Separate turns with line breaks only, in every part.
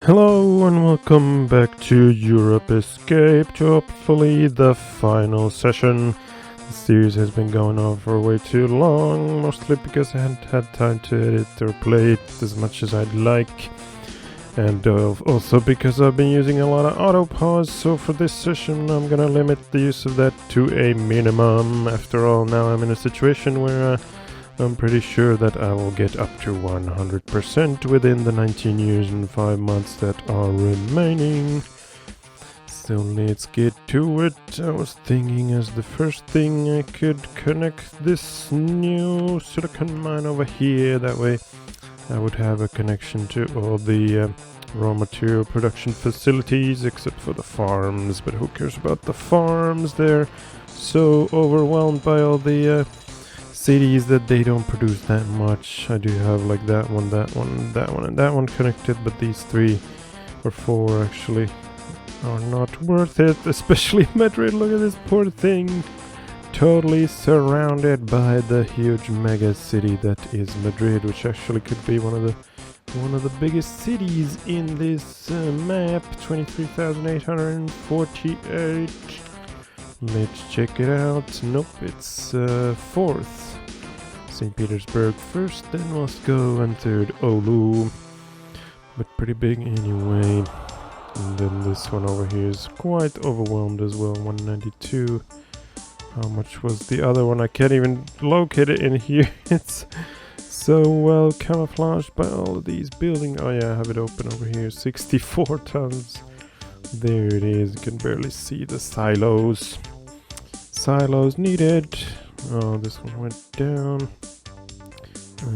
Hello and welcome back to Europe Escape, to hopefully the final session. The series has been going on for way too long, mostly because I hadn't had time to edit or play it as much as I'd like. And also because I've been using a lot of auto pause, so for this session I'm gonna limit the use of that to a minimum. After all, now I'm in a situation where I'm pretty sure that I will get up to 100% within the 19 years and 5 months that are remaining. So let's get to it. I was thinking as the first thing I could connect this new silicon mine over here. That way I would have a connection to all the raw material production facilities except for the farms. But who cares about the farms? They're so overwhelmed by all the cities that they don't produce that much. I do have like that one, that one, that one, and that one connected, but these 3 or 4 actually are not worth it, especially Madrid. Look at this poor thing, totally surrounded by the huge mega city that is Madrid, which actually could be one of the biggest cities in this map. 23,848. Let's check it out. Nope, it's 4th. St. Petersburg first, then Moscow, and 3rd Oulu. But pretty big anyway. And then this one over here is quite overwhelmed as well, 192. How much was the other one? I can't even locate it in here. It's so well camouflaged by all of these buildings. Oh yeah, I have it open over here. 64 tons. There it is. You can barely see the silos. Silos needed. Oh, this one went down.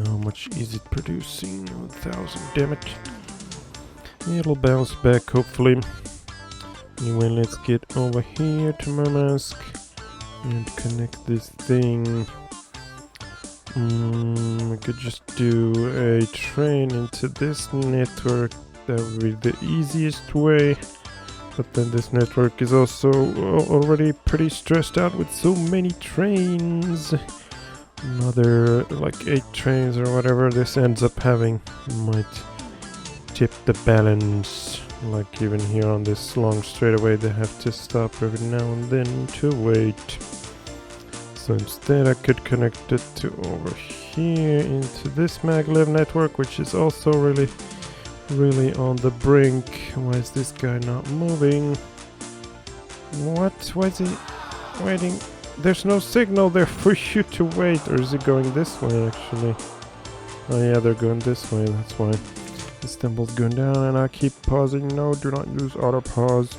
How much is it producing? 1,000, damn it. It'll bounce back, hopefully. Anyway, let's get over here to Murmansk and connect this thing. I could just do a train into this network. That would be the easiest way. But then this network is also already pretty stressed out with so many trains. Another like 8 trains or whatever this ends up having might tip the balance. Like even here on this long straightaway, they have to stop every now and then to wait. So instead I could connect it to over here into this maglev network, which is also really on the brink. Why is this guy not moving? What? Why is he waiting? There's no signal there for you to wait. Or is it going this way actually? Oh yeah, they're going this way, that's why. Istanbul's going down and I keep pausing. No, do not use auto pause.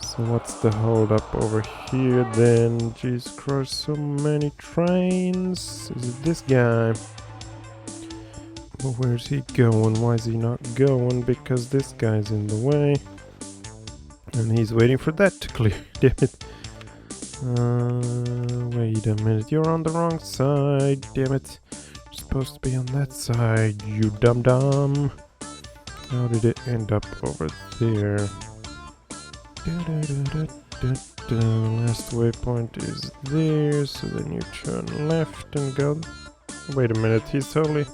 So what's the hold up over here then? Jesus Christ, so many trains. Is it this guy? Well, where's he going? Why is he not going? Because this guy's in the way. And he's waiting for that to clear. Damn it. Wait a minute. You're on the wrong side. Damn it. You're supposed to be on that side, you dum-dum. How did it end up over there? Last waypoint is there. So then you turn left and go. Wait a minute. He's totally...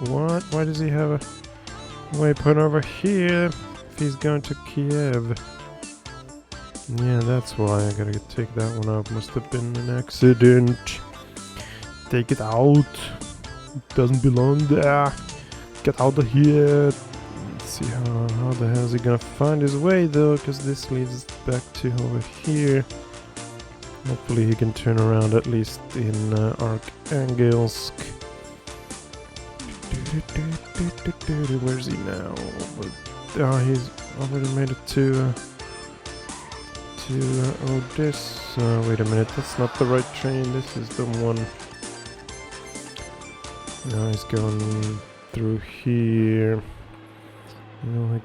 What? Why does he have a waypoint over here if he's going to Kiev? Yeah, that's why I gotta take that one out. Must have been an accident. Take it out. It doesn't belong there. Get out of here. Let's see how the hell is he gonna find his way though, because this leads back to over here. Hopefully he can turn around at least in Archangelsk. Where's he now? Oh, he's already made it to Odessa. Wait a minute, that's not the right train. This is the one. Now he's going through here.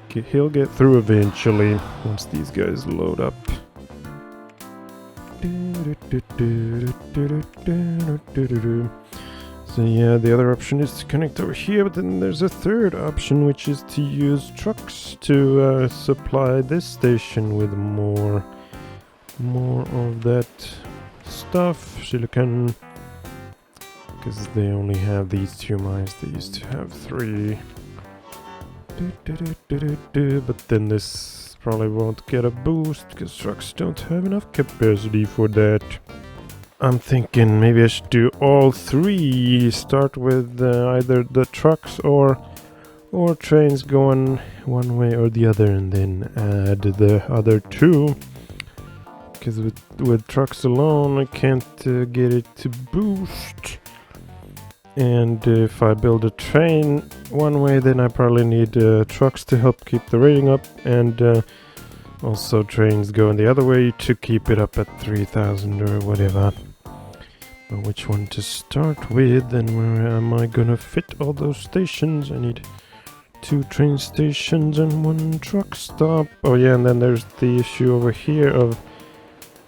He'll get through eventually once these guys load up. So yeah, the other option is to connect over here, but then there's a third option, which is to use trucks to supply this station with more of that stuff, silicon, because they only have these 2 mines. They used to have 3. But then this probably won't get a boost because trucks don't have enough capacity for that. I'm thinking maybe I should do all three. Start with either the trucks or trains going one way or the other, and then add the other two. Because with trucks alone, I can't get it to boost. And if I build a train one way, then I probably need trucks to help keep the rating up, and also trains going the other way to keep it up at 3,000 or whatever. But which one to start with, and where am I gonna fit all those stations? I need 2 train stations and 1 truck stop. Oh yeah, and then there's the issue over here of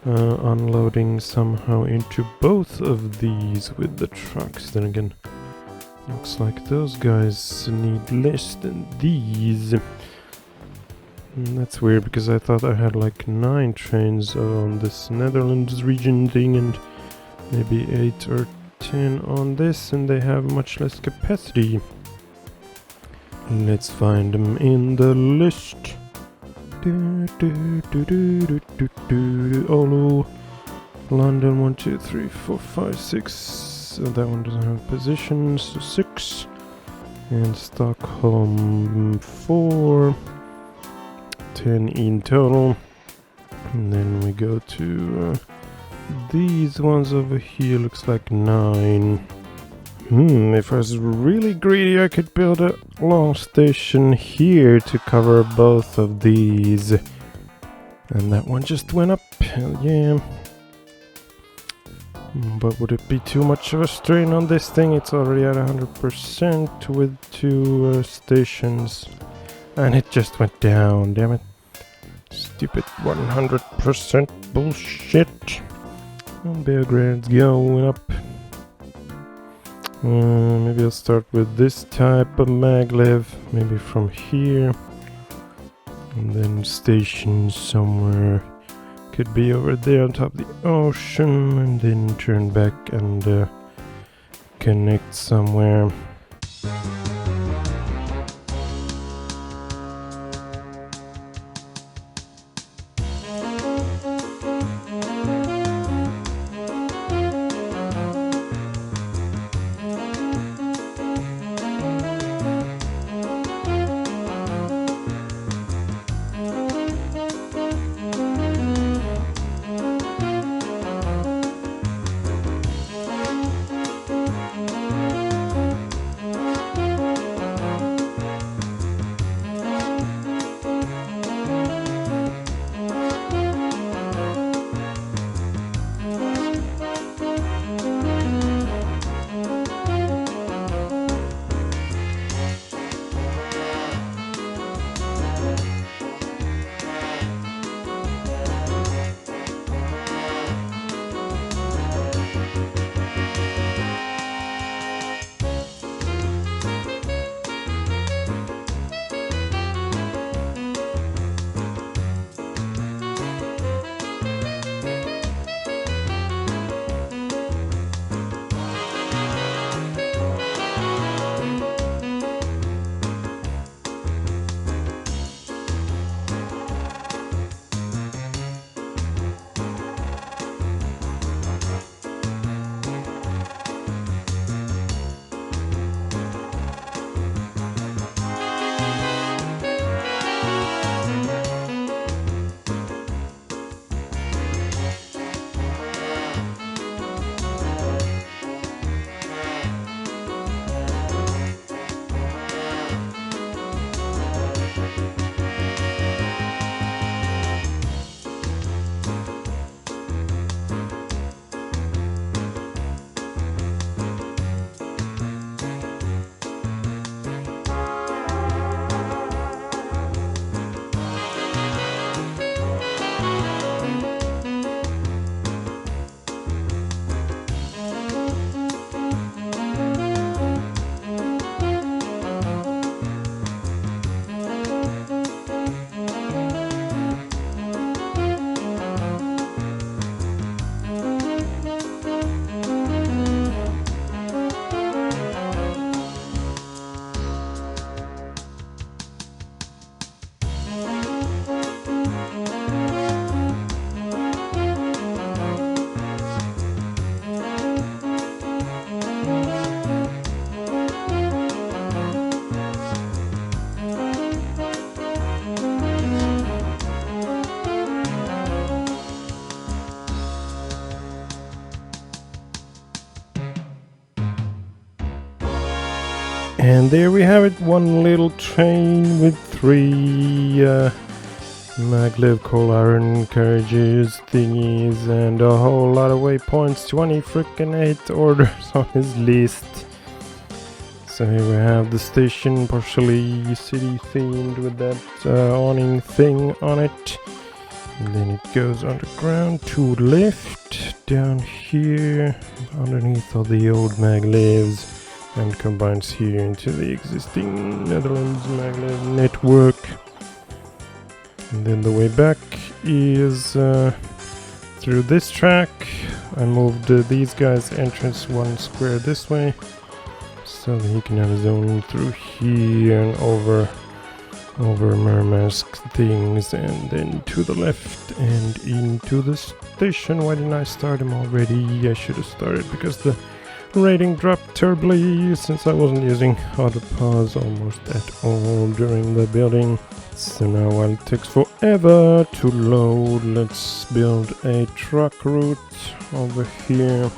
unloading somehow into both of these with the trucks. Then again, looks like those guys need less than these. And that's weird because I thought I had like 9 trains on this Netherlands region thing and maybe 8 or 10 on this, and they have much less capacity. Let's find them in the list. Oh, London 1, 2, 3, 4, 5, 6. So that one doesn't have positions. So 6. And Stockholm 4. 10 in total. And then we go to these ones over here. Looks like 9. If I was really greedy, I could build a long station here to cover both of these. And that one just went up. Hell yeah. But would it be too much of a strain on this thing? It's already at 100% with 2 stations. And it just went down, damn it. Stupid 100% bullshit. And Belgrade's going up. Maybe I'll start with this type of maglev, maybe from here, and then station somewhere, could be over there on top of the ocean, and then turn back and connect somewhere. And there we have it, one little train with 3 maglev coal iron carriages thingies and a whole lot of waypoints, 20 frickin' 8 orders on his list. So here we have the station, partially city themed with that awning thing on it. And then it goes underground to left, down here, underneath all the old maglevs, and combines here into the existing Netherlands maglev network. And then the way back is through this track. I moved these guys' entrance 1 square this way, so that he can have his own through here and over Murmansk things, and then to the left and into the station. Why didn't I start him already? I should have started because the rating dropped terribly since I wasn't using auto pause almost at all during the building. So now while it takes forever to load, let's build a truck route over here.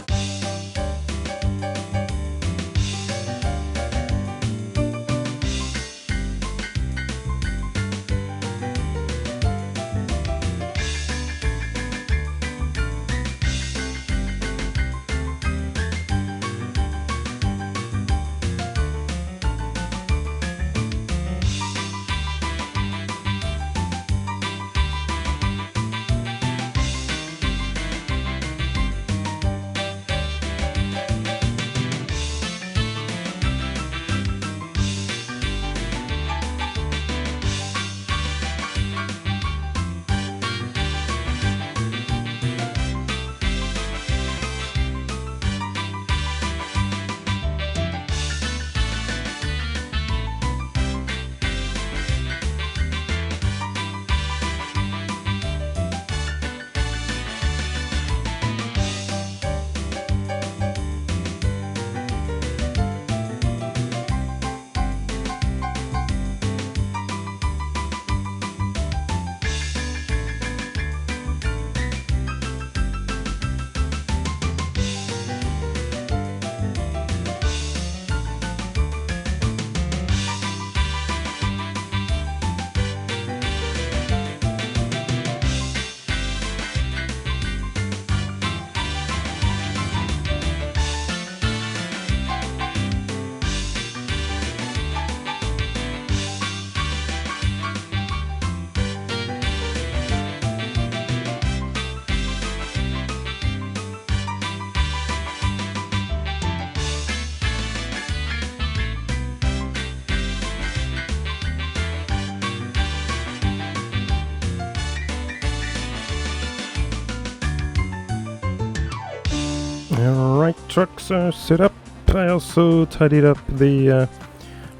Alright, trucks are set up. I also tidied up the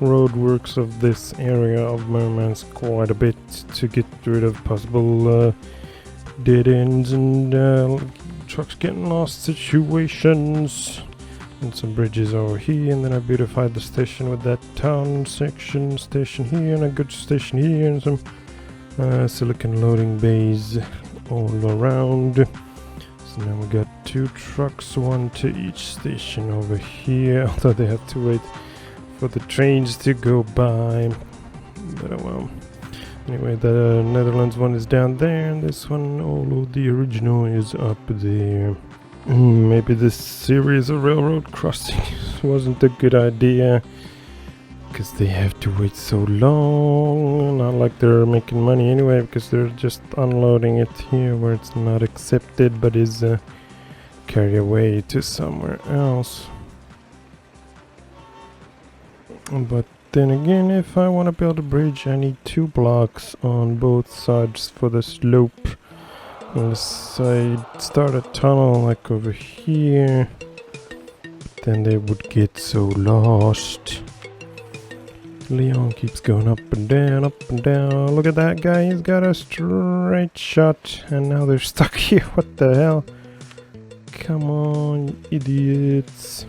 roadworks of this area of Murmansk quite a bit to get rid of possible dead ends and trucks getting lost situations. And some bridges over here, and then I beautified the station with that town section station here and a good station here and some silicon loading bays all around. So now we got 2 trucks, 1 to each station over here, although they have to wait for the trains to go by. But oh well. Anyway, the Netherlands one is down there, and this one, although the original, is up there. Maybe this series of railroad crossings wasn't a good idea, because they have to wait so long. Not like they're making money anyway, because they're just unloading it here where it's not accepted but is carried away to somewhere else. But then again, if I want to build a bridge, I need 2 blocks on both sides for the slope. Unless I start a tunnel like over here, but then they would get so lost. Leon keeps going up and down, up and down. Look at that guy, he's got a straight shot, and now they're stuck here. What the hell? Come on, idiots.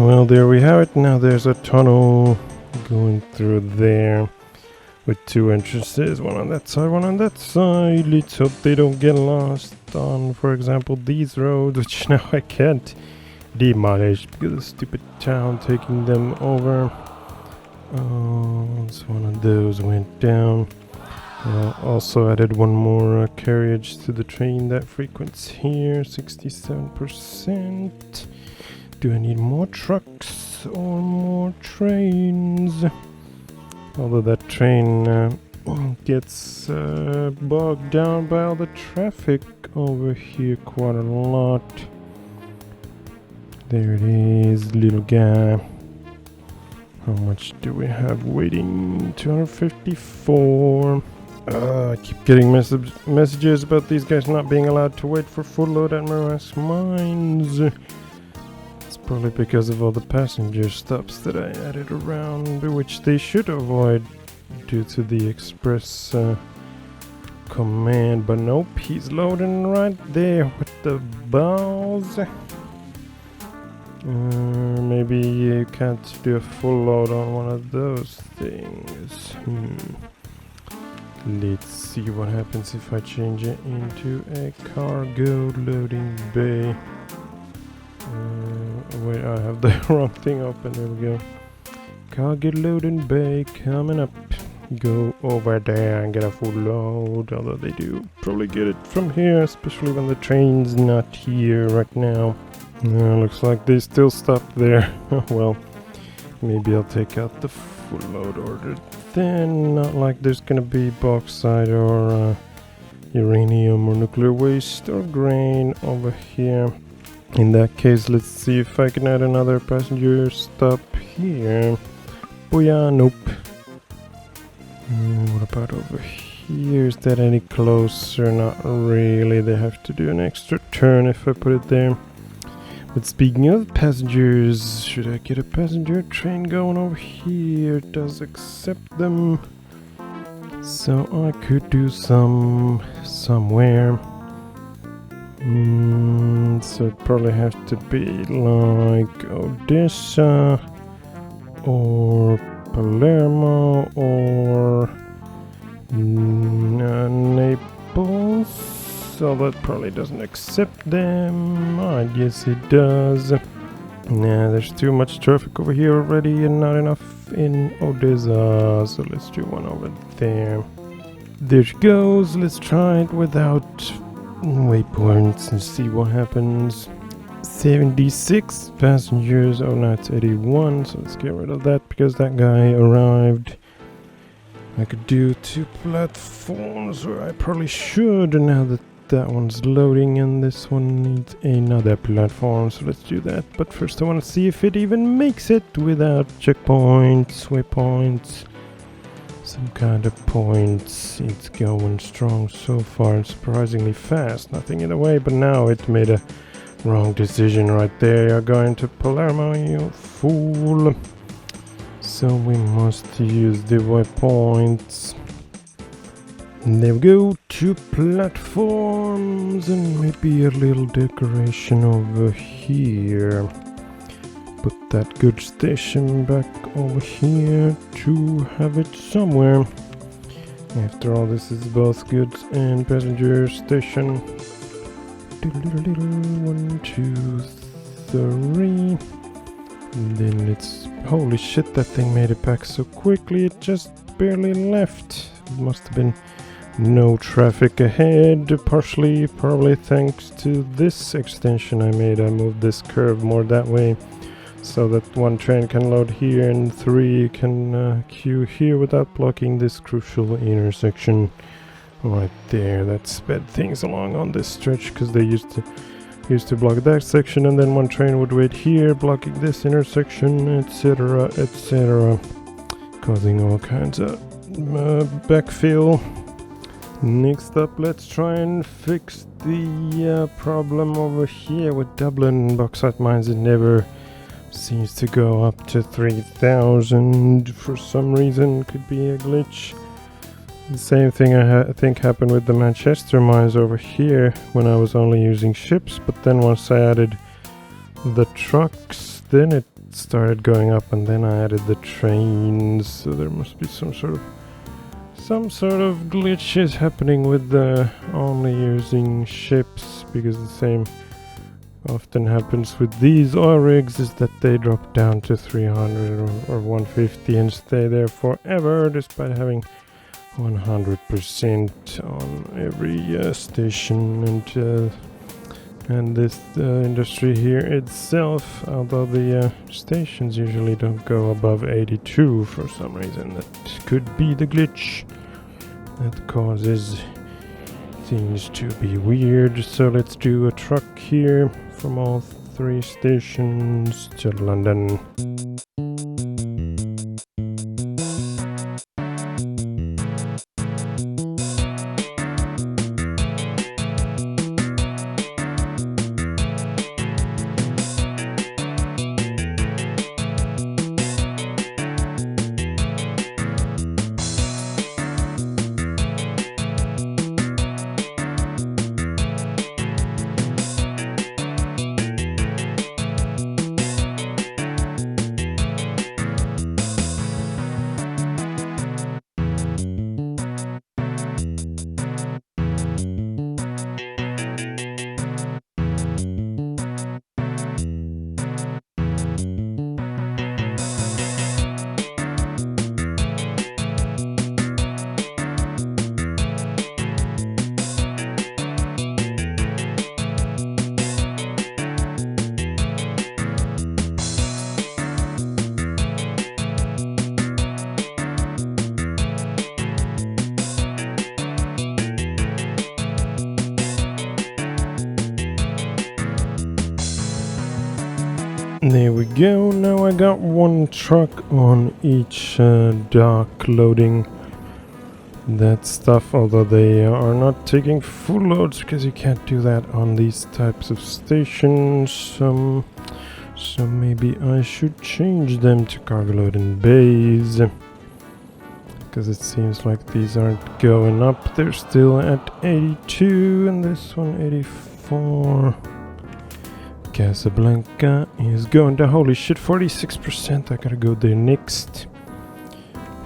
Well, there we have it. Now there's a tunnel going through there with two entrances, one on that side, one on that side. Let's hope they don't get lost on, for example, these roads, which now I can't demolish because of the stupid town taking them over. Oh, so one of those went down. Also added one more carriage to the train that frequents here, 67%. Do I need more trucks or more trains? Although that train gets bogged down by all the traffic over here quite a lot. There it is, little guy. How much do we have waiting? 254. I keep getting messages about these guys not being allowed to wait for full load at Morass Mines. It's probably because of all the passenger stops that I added around, which they should avoid due to the express command. But nope, he's loading right there with the balls. Maybe you can't do a full load on one of those things. Let's see what happens if I change it into a cargo loading bay. Wait, I have the wrong thing open. There we go. Cargo loading bay coming up. Go over there and get a full load. Although they do probably get it from here, especially when the train's not here right now. Looks like they still stopped there. Well, maybe I'll take out the full load order then. Not like there's gonna be bauxite or uranium or nuclear waste or grain over here. In that case, let's see if I can add another passenger stop here. Booyah, nope. What about over here? Is that any closer? Not really. They have to do an extra turn if I put it there. But speaking of passengers, should I get a passenger train going over here? It does accept them. So I could do some somewhere. So it probably has to be like Odessa or Palermo or Naples. So that probably doesn't accept them. I guess it does. Nah, there's too much traffic over here already and not enough in Odessa. So let's do one over there. There it goes. Let's try it without waypoints and see what happens. 76 passengers. Oh, no, it's 81. So let's get rid of that because that guy arrived. I could do two platforms, or I probably should, now that that one's loading and this one needs another platform, so let's do that. But first I want to see if it even makes it without checkpoints, waypoints, some kind of points. It's going strong so far and surprisingly fast. Nothing in the way, but now it made a wrong decision right there. You're going to Palermo, you fool. So we must use the waypoints. And there we go, two platforms and maybe a little decoration over here. Put that goods station back over here to have it somewhere. After all, this is both goods and passenger station. 1, 2, 3. And then let's... Holy shit, that thing made it back so quickly. It just barely left. It must have been no traffic ahead. Partially, probably thanks to this extension I made. I moved this curve more that way, so that one train can load here and 3 can queue here without blocking this crucial intersection right there. That sped things along on this stretch, because they used to block that section, and then one train would wait here blocking this intersection, etc, etc, causing all kinds of backfill. Next up, let's try and fix the problem over here with Dublin bauxite mines. It never seems to go up to 3,000 for some reason. Could be a glitch. The same thing I think happened with the Manchester mines over here when I was only using ships, but then once I added the trucks, then it started going up, and then I added the trains, so there must be some sort of glitches happening with the only using ships, because the same often happens with these oil rigs, is that they drop down to 300 or 150 and stay there forever, despite having 100% on every station. And this industry here itself, although the stations usually don't go above 82 for some reason, that could be the glitch that causes things to be weird. So let's do a truck here from all 3 stations to London. There we go. Now I got 1 truck on each dock loading that stuff, although they are not taking full loads because you can't do that on these types of stations. So maybe I should change them to cargo loading bays, because it seems like these aren't going up. They're still at 82 and this one 84. Casablanca is going to, holy shit, 46%. I gotta go there next.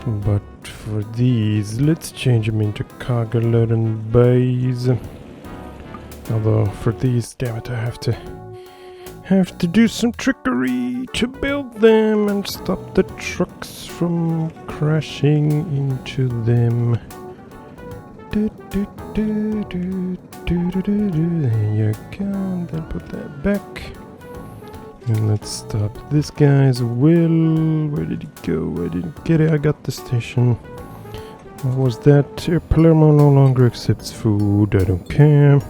But for these, let's change them into cargo loading bays. Although for these, damn it, I have to do some trickery to build them and stop the trucks from crashing into them. There you go, and then put that back. And let's stop this guy as well. Where did he go? I didn't get it. I got the station. What was that? Palermo no longer accepts food. I don't care.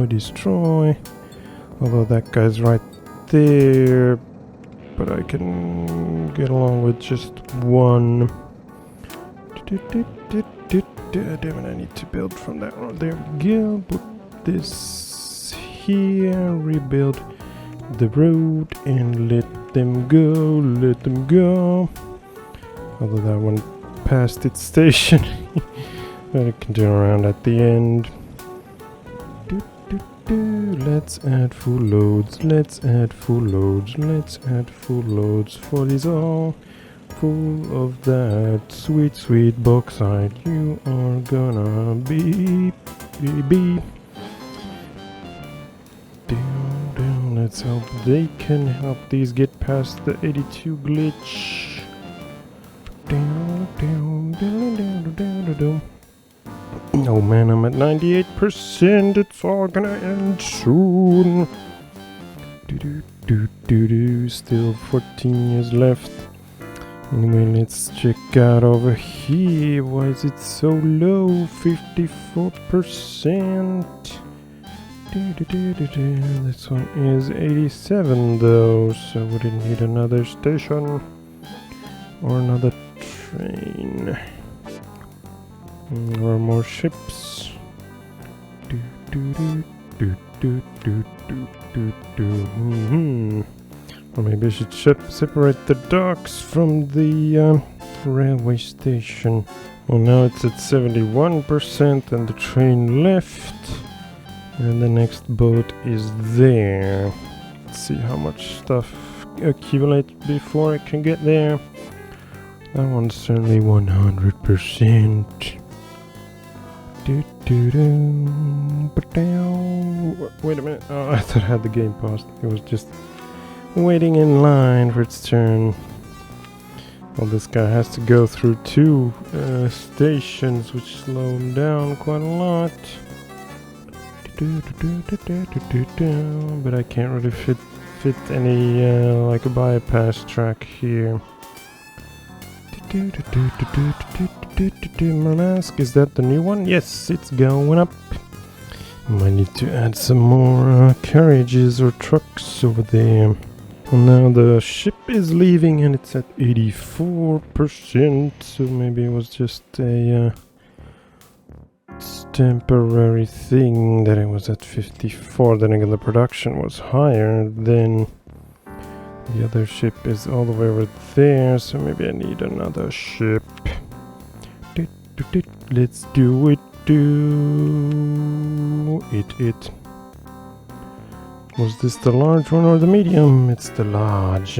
Destroy. Although that guy's right there, but I can get along with just 1. Damn it, I need to build from that one. There we go. Put this here. Rebuild the road and let them go. Although that one passed its station. But it can turn around at the end. Let's add full loads. Let's add full loads for these all. Full of that sweet bauxite. You are gonna be. Down. Let's hope they can help these get past the 82 glitch. Down. Oh man, I'm at 98%. It's all gonna end soon. Still 14 years left. Anyway, let's check out over here. Why is it so low? 54%. This one is 87 though, so we didn't need another station or another train or more ships. Or maybe I should separate the docks from the railway station. Well, now it's at 71% and the train left. And the next boat is there. Let's see how much stuff accumulates before I can get there. That one's certainly 100%. Wait a minute. Oh, I thought I had the game paused. It was just waiting in line for its turn. Well, this guy has to go through 2 stations, which slow him down quite a lot. But I can't really fit any like a bypass track here. Mask, is that the new one? Yes, it's going up. Might need to add some more carriages or trucks over there. Well, now the ship is leaving and it's at 84%, so maybe it was just a temporary thing that it was at 54. Then again, the production was higher. Then the other ship is all the way over there, so maybe I need another ship. Let's do it. It. Was this the large one or the medium? It's the large.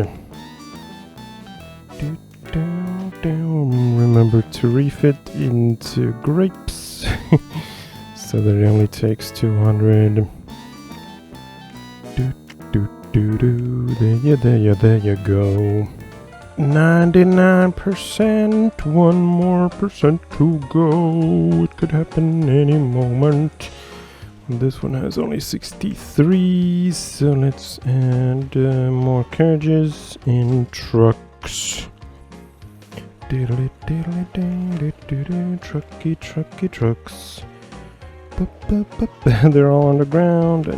Remember to refit into grapes. So that it only takes 200. There you go. 99%, 1 more percent to go. It could happen any moment. This one has only 63, so let's add more carriages and trucks. Trucky trucks. They're all underground. I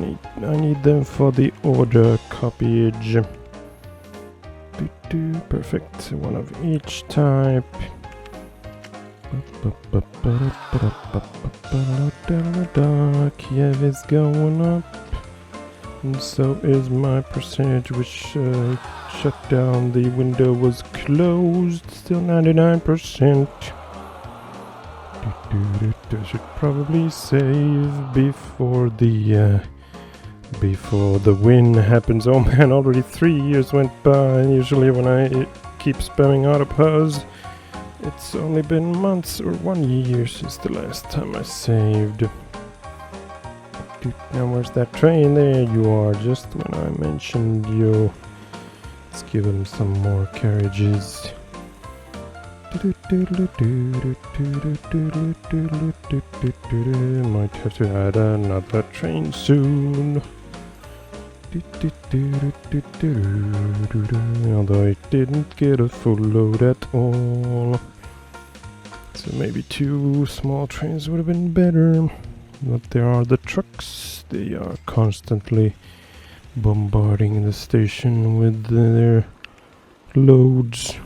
need them for the order copyage. Perfect. One of each type. Kiev is going up, and so is my percentage, which shut down. The window was closed. Still 99%. I should probably save before the win happens. Oh man, already 3 years went by, and usually when I keep spamming autopause, it's only been months or 1 year since the last time I saved. Now where's that train? There you are, just when I mentioned you. Let's give him some more carriages. Might have to add another train soon. Although I didn't get a full load at all. So maybe 2 small trains would have been better. But there are the trucks. They are constantly bombarding the station with their loads.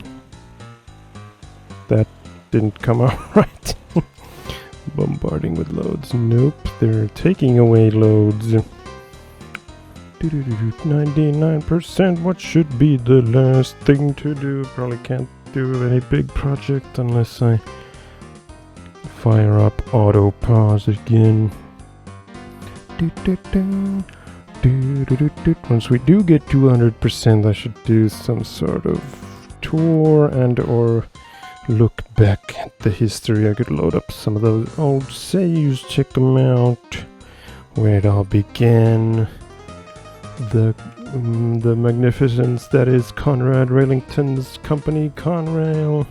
That didn't come out right. Bombarding with loads. Nope, they're taking away loads. 99%. What should be the last thing to do? Probably can't do any big project unless I fire up auto pause again. Once we do get 200%, I should do some sort of tour and or look back at the history. I could load up some of those old saves, check them out, where it all began. The magnificence that is Conrad Railington's company, Conrail,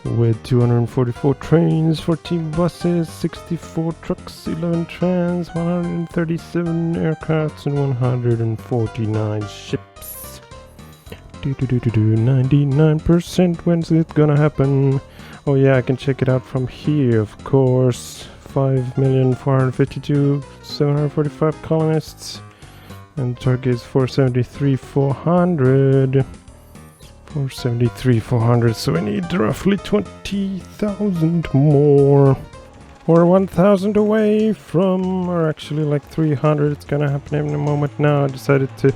with 244 trains, 14 buses, 64 trucks, 11 trams, 137 aircrafts, and 149 ships. 99%. When's it gonna happen? Oh yeah, I can check it out from here, of course. 5,452,745 colonists. And target is 473,400. 473,400, so I need roughly 20,000 more. We're 1,000 away from, or actually like 300. It's gonna happen in a moment now. I decided to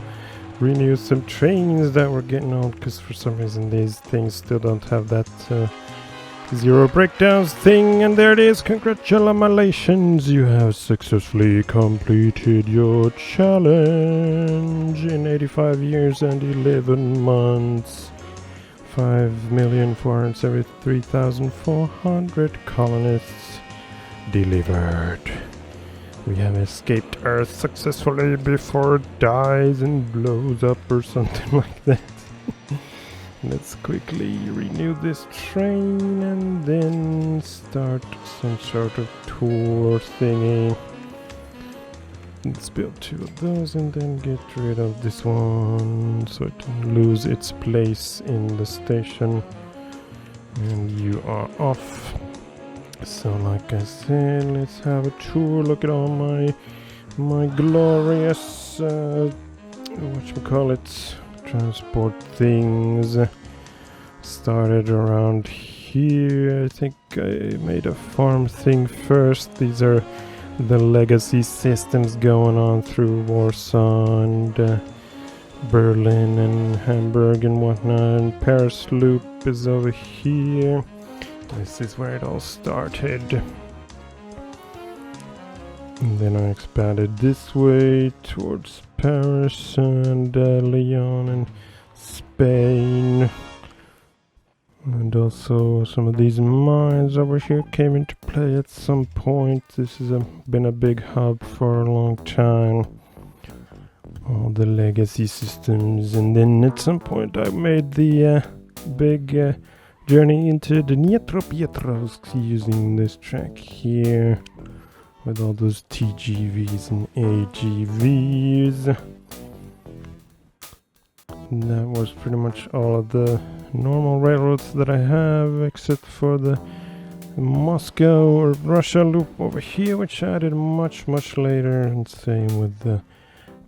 renew some trains that were getting old, because for some reason these things still don't have that zero breakdowns thing, and there it is. Congratulations, you have successfully completed your challenge in 85 years and 11 months. 5,473,400 colonists delivered. We have escaped Earth successfully before it dies and blows up or something like that. Let's quickly renew this train and then start some sort of tour thingy. Let's build 2 of those and then get rid of this one so it can lose its place in the station. And you are off. So like I said, let's have a tour. Look at all my glorious whatchamacallit, transport things. Started around here. I think I made a farm thing first. These are the legacy systems going on through Warsaw and Berlin and Hamburg and whatnot. And Paris Loop is over here. This is where it all started. And then I expanded this way towards Paris and Lyon and Spain. And also some of these mines over here came into play at some point. This has been a big hub for a long time. All the legacy systems. And then at some point I made the big journey into the Dniepropetrovsk using this track here. With all those TGVs and AGVs. And that was pretty much all of the normal railroads that I have, except for the Moscow or Russia loop over here, which I added much later. And same with the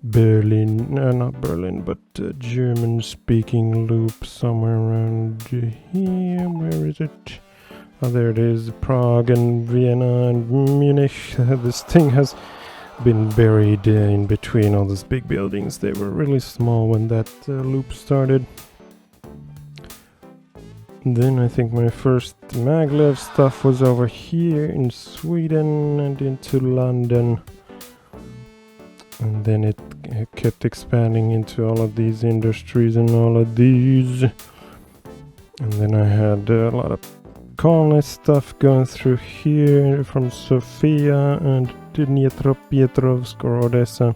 Berlin, not Berlin, but German-speaking loop somewhere around here. Where is it? Oh, there it is. Prague and Vienna and Munich. This thing has been buried in between all these big buildings. They were really small when that loop started. Then I think my first maglev stuff was over here in Sweden and into London. And then it kept expanding into all of these industries and all of these. And then I had a lot of Colonist stuff going through here from Sofia and Dniepropetrovsk or Odessa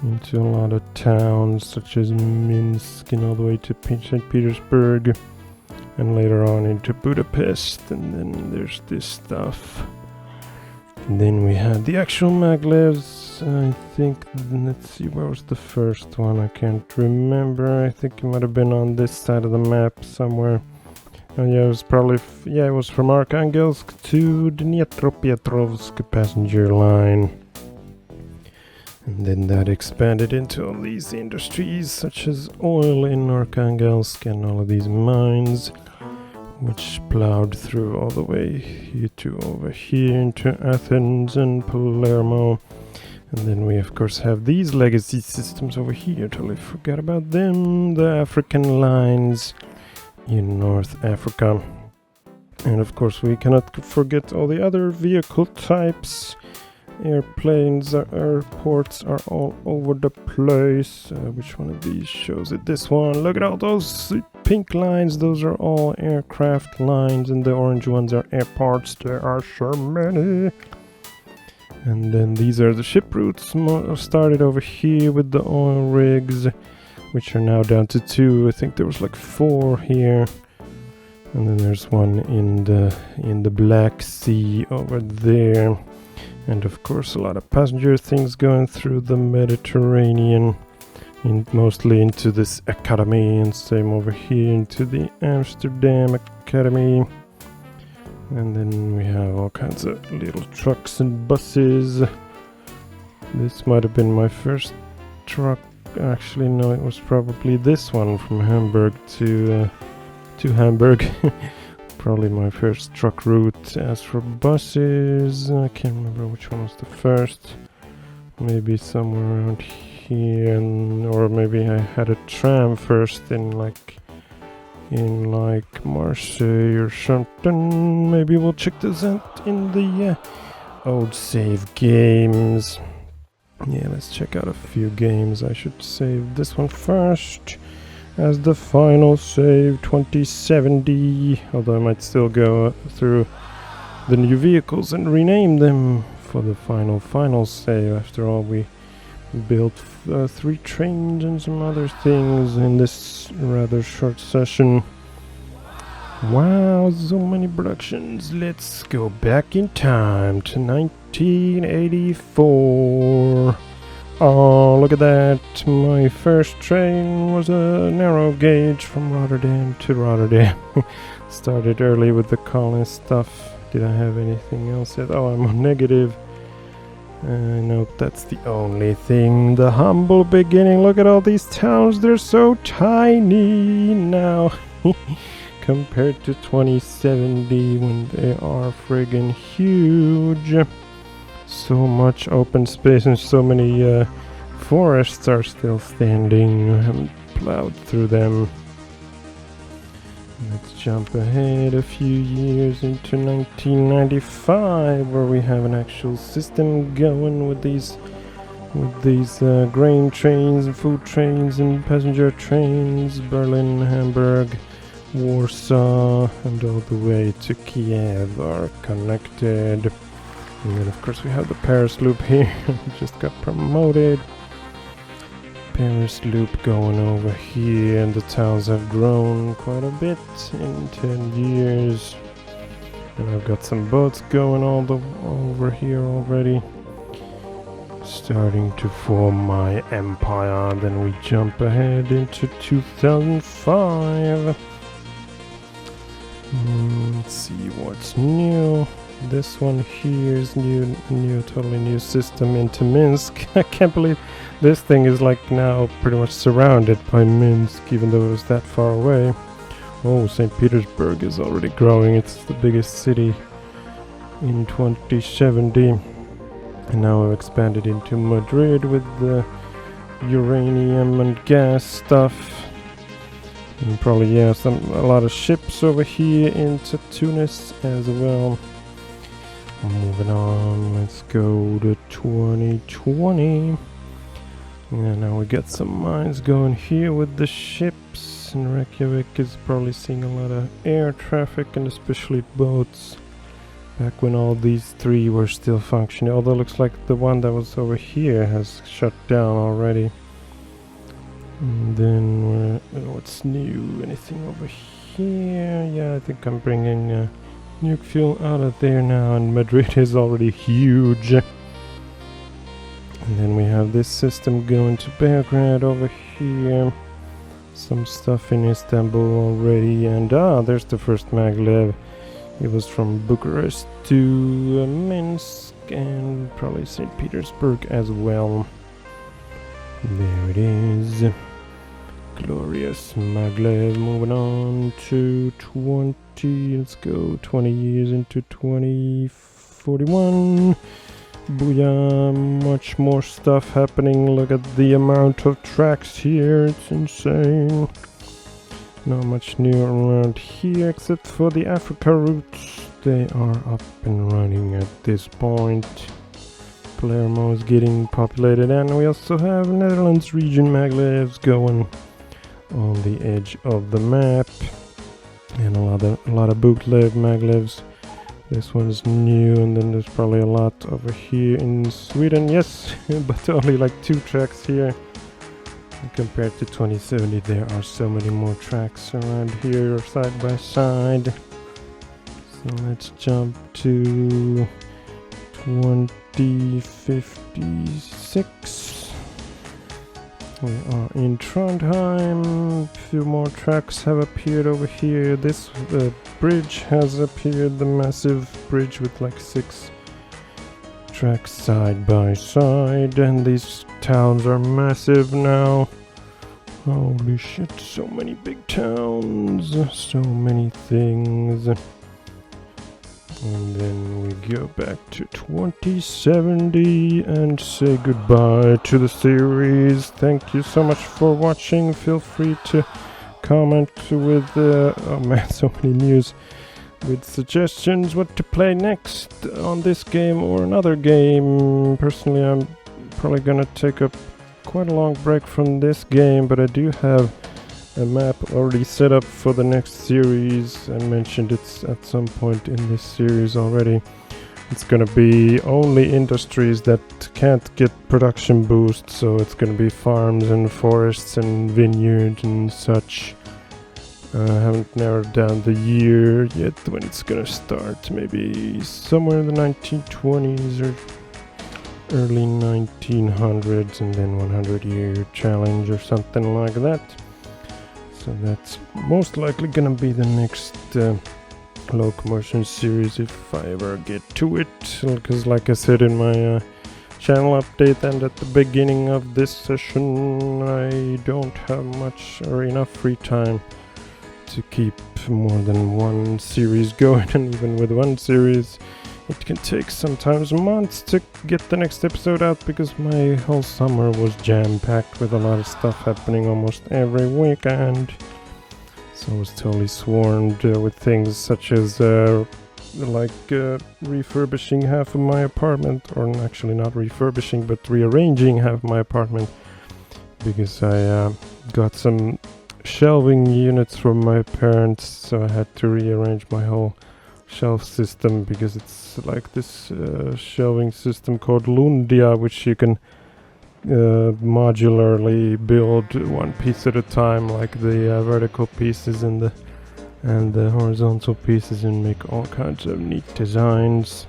into a lot of towns such as Minsk and all the way to St. Petersburg and later on into Budapest. And then there's this stuff. And then we had the actual maglevs. I think, let's see, where was the first one? I can't remember. I think it might have been on this side of the map somewhere. Oh yeah, it was probably, it was from Arkhangelsk to Dniepropetrovsk passenger line. And then that expanded into all these industries, such as oil in Arkhangelsk and all of these mines, which plowed through all the way here to over here into Athens and Palermo. And then we of course have these legacy systems over here, totally forgot about them, the African lines in North Africa. And of course we cannot forget all the other vehicle types. Airplanes, airports are all over the place. Which one of these shows it? This one. Look at all those pink lines. Those are all aircraft lines, and the orange ones are airports. There are so many. And then these are the ship routes. Started over here with the oil rigs, which are now down to 2. I think there was like 4 here. And then there's one in the Black Sea over there. And of course a lot of passenger things going through the Mediterranean, mostly into this academy, and same over here into the Amsterdam Academy. And then we have all kinds of little trucks and buses. This might have been my first truck. Actually no, it was probably this one from Hamburg to Hamburg. Probably my first truck route. As for buses, I can't remember which one was the first. Maybe somewhere around here, or maybe I had a tram first in like in like Marseille or something. Maybe we'll check this out in the old save games. Yeah, let's check out a few games. I should save this one first as the final save, 2070. Although I might still go through the new vehicles and rename them for the final save. After all, we built 3 trains and some other things in this rather short session. Wow, so many productions. Let's go back in time to 1984. Oh, look at that. My first train was a narrow gauge from Rotterdam to Rotterdam. Started early with the Colonist stuff. Did I have anything else yet? Oh, I'm on negative. Nope, that's the only thing. The humble beginning. Look at all these towns. They're so tiny now. Compared to 2070 when they are friggin' huge. So much open space and so many forests are still standing. I haven't plowed through them. Let's jump ahead a few years into 1995, where we have an actual system going with these grain trains and food trains and passenger trains. Berlin, Hamburg, Warsaw, and all the way to Kiev are connected. And then of course we have the Paris loop here. Just got promoted. Paris loop going over here, and the towns have grown quite a bit in 10 years. And I've got some boats going over here already, starting to form my empire. Then we jump ahead into 2005. Let's see what's new. This one here is totally new system into Minsk. I can't believe this thing is like now pretty much surrounded by Minsk, even though it was that far away. Oh, St. Petersburg is already growing. It's the biggest city in 2070. And now I've expanded into Madrid with the uranium and gas stuff. And probably, yeah, a lot of ships over here into Tunis as well. Moving on, let's go to 2020. Yeah, now we got some mines going here with the ships, and Reykjavik is probably seeing a lot of air traffic and especially boats. Back when all these 3 were still functioning, although it looks like the one that was over here has shut down already. And then what's new? Anything over here? Yeah, I think I'm bringing nuke fuel out of there now, and Madrid is already huge. And then we have this system going to Belgrade over here. Some stuff in Istanbul already, and there's the first maglev. It was from Bucharest to Minsk and probably St. Petersburg as well. There it is. Glorious maglev. Moving on to 20. Let's go 20 years into 2041. Booyah, much more stuff happening. Look at the amount of tracks here. It's insane. Not much new around here except for the Africa routes. They are up and running at this point. Palermo is getting populated, and we also have Netherlands region maglevs going on the edge of the map, and a lot of bootleg maglevs. This one's new, and then there's probably a lot over here in Sweden, yes, but only like 2 tracks here. And compared to 2070, there are so many more tracks around here side by side. So let's jump to 2056. We are in Trondheim. A few more tracks have appeared over here. This bridge has appeared, the massive bridge with like 6 tracks side by side, and these towns are massive now. Holy shit, so many big towns, so many things. And then we go back to 2070 and say goodbye to the series. Thank you so much for watching. Feel free to comment with, oh man, so many news, with suggestions what to play next on this game or another game. Personally, I'm probably gonna take a quite a long break from this game, but I do have a map already set up for the next series. I mentioned it's at some point in this series already. It's gonna be only industries that can't get production boost, so it's gonna be farms and forests and vineyards and such. I haven't narrowed down the year yet when it's gonna start. Maybe somewhere in the 1920s or early 1900s, and then 100-year challenge or something like that. So that's most likely gonna be the next Locomotion series if I ever get to it, because like I said in my channel update and at the beginning of this session, I don't have much or enough free time to keep more than one series going, and even with one series it can take sometimes months to get the next episode out, because my whole summer was jam-packed with a lot of stuff happening almost every weekend. So I was totally swarmed with things such as refurbishing half of my apartment, or actually not refurbishing but rearranging half my apartment, because I got some shelving units from my parents, so I had to rearrange my whole shelf system, because it's like this shelving system called Lundia, which you can modularly build one piece at a time, like the vertical pieces and the horizontal pieces, and make all kinds of neat designs.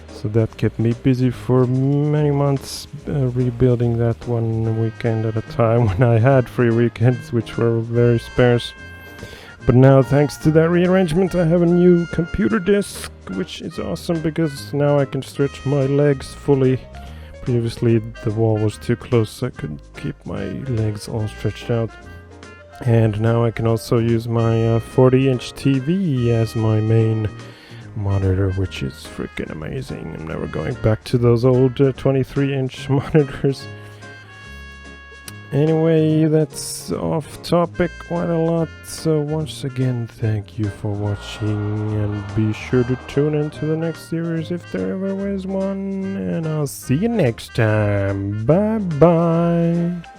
So that kept me busy for many months, rebuilding that one weekend at a time when I had free weekends, which were very sparse. But now, thanks to that rearrangement, I have a new computer desk, which is awesome because now I can stretch my legs fully. Previously the wall was too close, so I couldn't keep my legs all stretched out. And now I can also use my 40-inch TV as my main monitor, which is freaking amazing. I'm never going back to those old 23-inch monitors. Anyway, that's off topic quite a lot, so once again thank you for watching, and be sure to tune into the next series if there ever is one, and I'll see you next time. Bye bye.